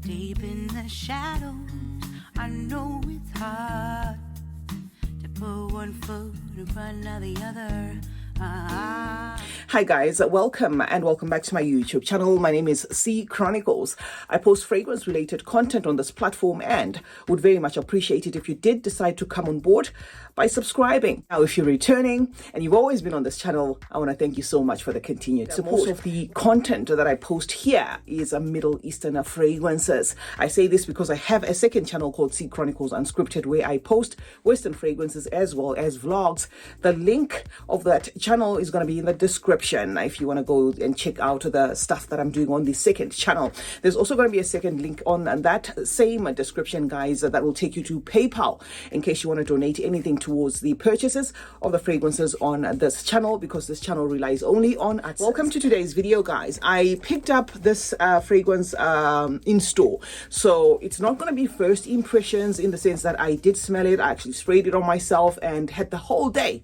Deep in the shadows, I know it's hard to put one foot in front of the other. Hi guys, welcome back to my YouTube channel. My name is C Chronicles. I post fragrance related content on this platform and would very much appreciate it if you did decide to come on board by subscribing. Now, if you're returning and you've always been on this channel, I want to thank you so much for the continued support. Most of the content that I post here is Middle Eastern fragrances. I say this because I have a second channel called CeeChronicles-Unscripted where I post Western fragrances as well as vlogs. The link of that channel is going to be in the description if you want to go and check out the stuff that I'm doing on the second channel. There's also going to be a second link on that same description, guys, that will take you to PayPal in case you want to donate anything towards the purchases of the fragrances on this channel, because this channel relies only on AdSense. Welcome to today's video, guys. I picked up this fragrance in store, so it's not going to be first impressions in the sense that I did smell it. I actually sprayed it on myself and had the whole day,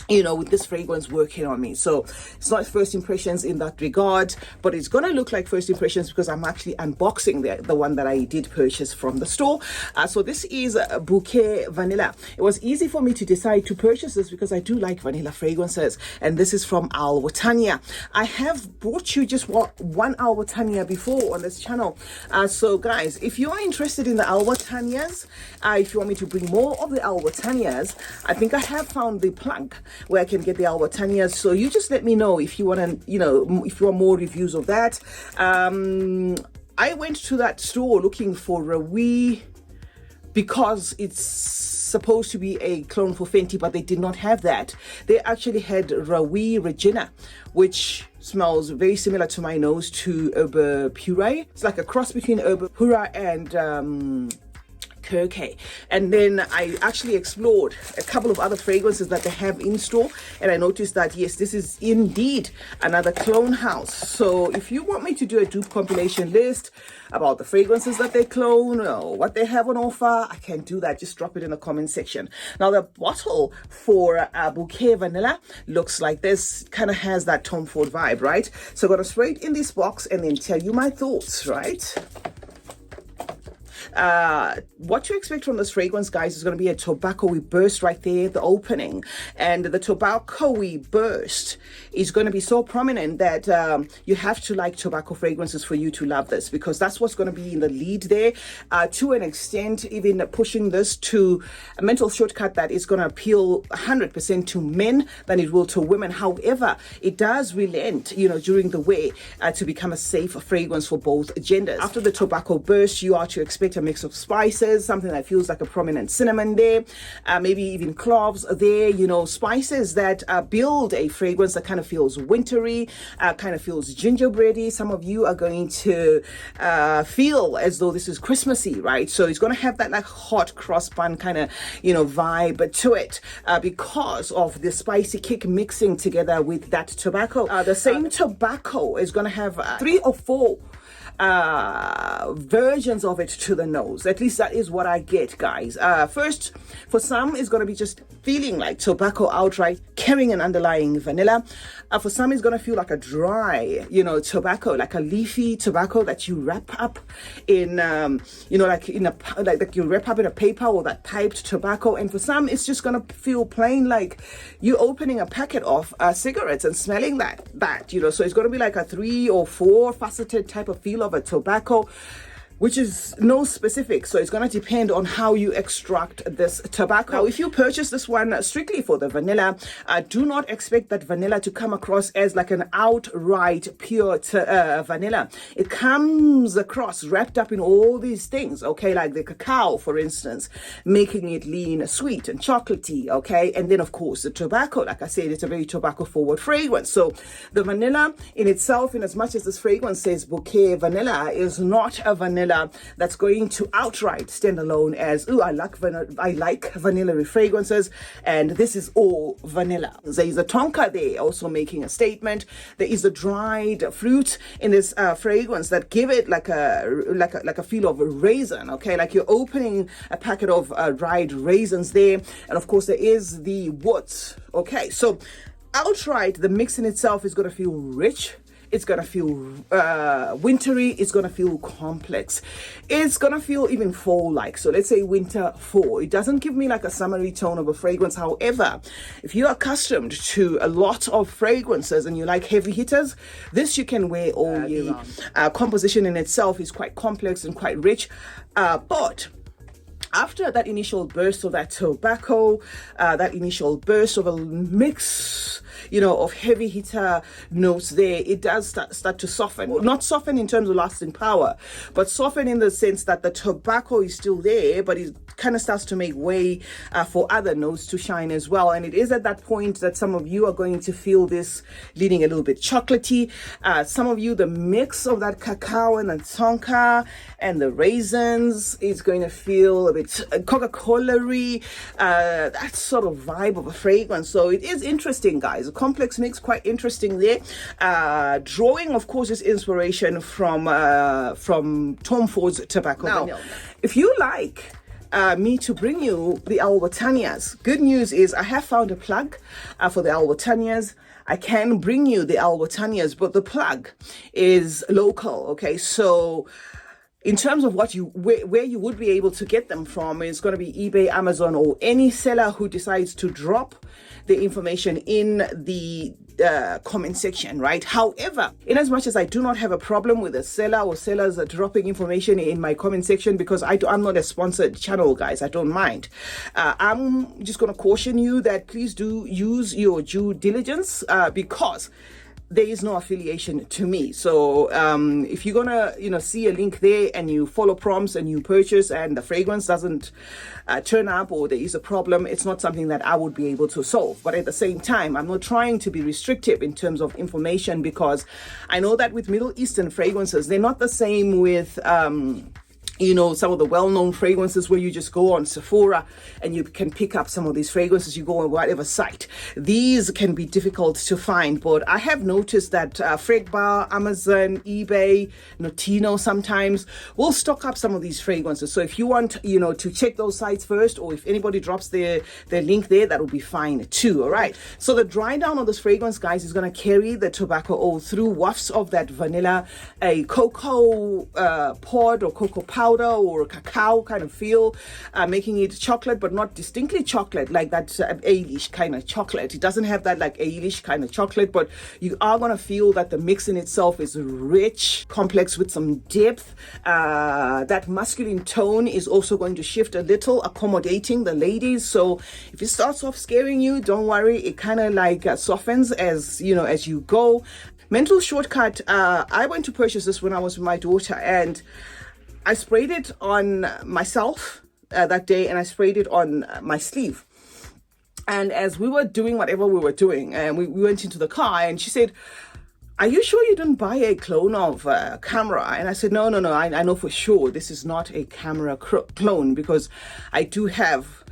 you know, with this fragrance working on me. So it's not first impressions in that regard, but it's gonna look like first impressions because I'm actually unboxing the one that I did purchase from the store. So this is Bouquet Vanilla. It was easy for me to decide to purchase this because I do like vanilla fragrances, and this is from Wataniah. I have brought you just one Wataniah before on this channel. So guys, if you are interested in the Wataniahs, if you want me to bring more of the Wataniahs, I think I have found the plug where I can get the Wataniahs. So you just let me know if you want to, you know, if you want more reviews of that. I went to that store looking for Rawi because it's supposed to be a clone for Fenty, but they did not have that. They actually had Rawi Regina, which smells very similar to my nose to Herbe Puree. It's like a cross between Herbe Puree and Kirke. And then I actually explored a couple of other fragrances that they have in store, and I noticed that yes, this is indeed another clone house. So if you want me to do a dupe compilation list about the fragrances that they clone or what they have on offer, I can do that. Just drop it in the comment section. Now the bottle for Bouquet Vanilla looks like this. Kind of has that Tom Ford vibe, right? So I'm gonna spray it in this box and then tell you my thoughts, right? What to expect from this fragrance, guys, is going to be a tobacco-y burst right there at the opening, and the tobacco-y burst is going to be so prominent that you have to like tobacco fragrances for you to love this, because that's what's going to be in the lead there, to an extent, even pushing this to a mental shortcut that is going to appeal 100% to men than it will to women. However, it does relent, you know, during the wear to become a safe fragrance for both genders. After the tobacco burst, you are to expect a mix of spices, something that feels like a prominent cinnamon there, maybe even cloves there, you know, spices that build a fragrance that kind of feels wintry, kind of feels gingerbready. Some of you are going to feel as though this is Christmassy, right? So it's going to have that like hot cross bun kind of, you know, vibe to it, because of the spicy kick mixing together with that tobacco. The same tobacco is going to have 3 or 4 versions of it to the nose. At least that is what I get, guys. First, for some, it's going to be just feeling like tobacco outright, carrying an underlying vanilla. For some, it's going to feel like a dry, you know, tobacco, like a leafy tobacco that you wrap up in, you know, like in a like you wrap up in a paper, or that piped tobacco. And for some, it's just going to feel plain like you opening a packet of cigarettes and smelling that, you know. So it's going to be like a 3 or 4 faceted type of feel of a tobacco, which is no specific. So it's going to depend on how you extract this tobacco. Now, if you purchase this one strictly for the vanilla, do not expect that vanilla to come across as like an outright pure vanilla. It comes across wrapped up in all these things, okay, like the cacao, for instance, making it lean, sweet and chocolatey, okay? And then, of course, the tobacco, like I said, it's a very tobacco-forward fragrance. So the vanilla in itself, in as much as this fragrance says Bouquet Vanilla, is not a vanilla that's going to outright stand alone as, oh, I like vanilla fragrances and this is all vanilla. There is a tonka there also making a statement. There is a dried fruit in this fragrance that give it like a feel of a raisin, okay, like you're opening a packet of dried raisins there. And of course there is the woods, okay. So outright the mix in itself is going to feel rich. It's going to feel wintry. It's going to feel complex. It's going to feel even fall-like. So let's say winter fall. It doesn't give me like a summery tone of a fragrance. However, if you're accustomed to a lot of fragrances and you like heavy hitters, this you can wear all year round. Composition in itself is quite complex and quite rich, but after that initial burst of that tobacco, that initial burst of a mix, of heavy hitter notes there, it does start to soften. Well, not soften in terms of lasting power, but soften in the sense that the tobacco is still there, but it kind of starts to make way for other notes to shine as well. And it is at that point that some of you are going to feel this leaning a little bit chocolatey. Some of you, the mix of that cacao and the tonka and the raisins is going to feel a bit Coca-Cola-y, that sort of vibe of a fragrance. So it is interesting, guys. A complex mix, quite interesting there. Drawing, of course, is inspiration from Tom Ford's tobacco. Now, if you like me to bring you the Wataniahs, good news is I have found a plug for the Wataniahs. I can bring you the Wataniahs, but the plug is local. Okay, so in terms of where you would be able to get them from, it's going to be eBay, Amazon, or any seller who decides to drop the information in the comment section, right? However, in as much as I do not have a problem with a seller or sellers dropping information in my comment section, because I'm not a sponsored channel, guys, I don't mind. I'm just going to caution you that please do use your due diligence, because there is no affiliation to me. So if you're gonna see a link there and you follow prompts and you purchase and the fragrance doesn't turn up, or there is a problem, it's not something that I would be able to solve. But at the same time, I'm not trying to be restrictive in terms of information, because I know that with Middle Eastern fragrances, they're not the same with some of the well-known fragrances where you just go on Sephora and you can pick up some of these fragrances. You go on whatever site. These can be difficult to find, but I have noticed that Fregbar, Amazon, eBay, Notino sometimes will stock up some of these fragrances. So if you want, to check those sites first, or if anybody drops their link there, that will be fine too. All right. So the dry down of this fragrance, guys, is going to carry the tobacco all through, wafts of that vanilla, a cocoa pod or cocoa powder or cacao kind of feel, making it chocolate, but not distinctly chocolate like that Eilish kind of chocolate. It doesn't have that like Eilish kind of chocolate, but you are going to feel that the mix in itself is rich, complex with some depth. That masculine tone is also going to shift a little, accommodating the ladies. So if it starts off scaring you, don't worry. It kind of like softens as you go. Mental shortcut. I went to purchase this when I was with my daughter, and I sprayed it on myself that day, and I sprayed it on my sleeve. And as we were doing whatever we were doing, and we went into the car, and she said, "Are you sure you didn't buy a clone of camera?" And I said, no, I know for sure this is not a camera clone, because I do have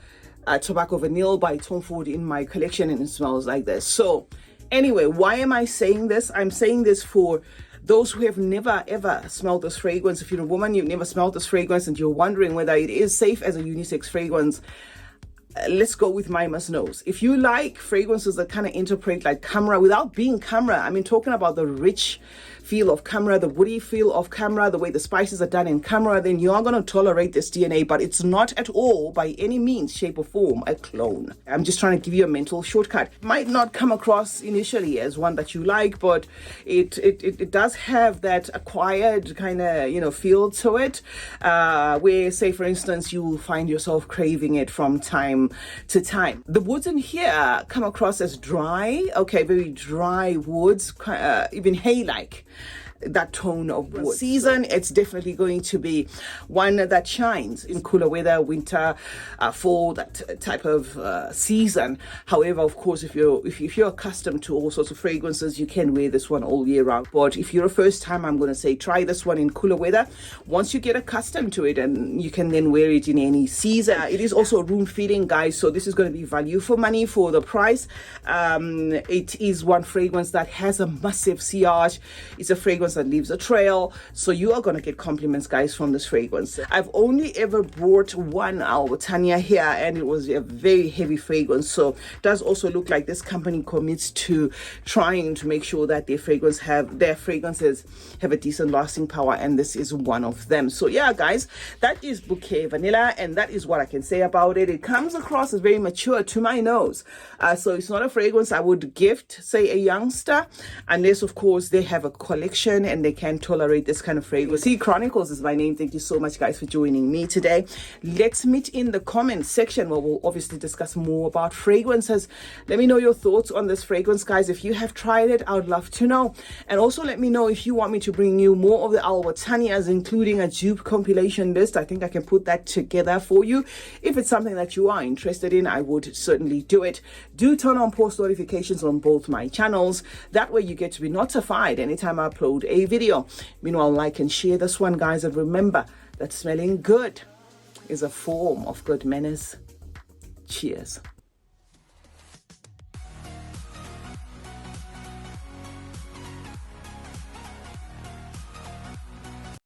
Tobacco Vanilla by Tom Ford in my collection, and it smells like this. So anyway, why am I saying this? I'm saying this for those who have never ever smelled this fragrance. If you're a woman, you've never smelled this fragrance and you're wondering whether it is safe as a unisex fragrance, let's go with my must knows. If you like fragrances that kind of interpret like camera without being camera, I mean, talking about the rich feel of camera, the woody feel of camera, the way the spices are done in camera, then you are going to tolerate this DNA, but it's not at all by any means, shape or form a clone. I'm just trying to give you a mental shortcut. Might not come across initially as one that you like, but it does have that acquired kind of feel to it, where, say for instance, you will find yourself craving it from time to time. The woods in here come across as dry, very dry woods, even hay-like. That tone of wood. Season, it's definitely going to be one that shines in cooler weather, winter, fall, that type of season. However, of course, if you're accustomed to all sorts of fragrances, you can wear this one all year round. But if you're a first time, I'm going to say try this one in cooler weather. Once you get accustomed to it, and you can then wear it in any season. It is also room fitting, guys, so this is going to be value for money for the price. It is one fragrance that has a massive sillage. It's a fragrance fragrance that leaves a trail. So you are going to get compliments, guys, from this fragrance. I've only ever bought one Wataniah here, and it was a very heavy fragrance. So it does also look like this company commits to trying to make sure that their fragrances have a decent lasting power, and this is one of them. So yeah, guys, that is Bouquet Vanilla, and that is what I can say about it. It comes across as very mature to my nose. So it's not a fragrance I would gift, say, a youngster, unless of course they have a collection and they can tolerate this kind of fragrance. CeeChronicles is my name. Thank you so much, guys, for joining me today. Let's meet in the comments section where we'll obviously discuss more about fragrances. Let me know your thoughts on this fragrance, guys. If you have tried it, I would love to know. And also let me know if you want me to bring you more of the Wataniahs, including a dupe compilation list. I think I can put that together for you. If it's something that you are interested in, I would certainly do it. Do turn on post notifications on both my channels. That way you get to be notified anytime I upload a video. Meanwhile, like and share this one, guys, and remember that smelling good is a form of good manners. Cheers.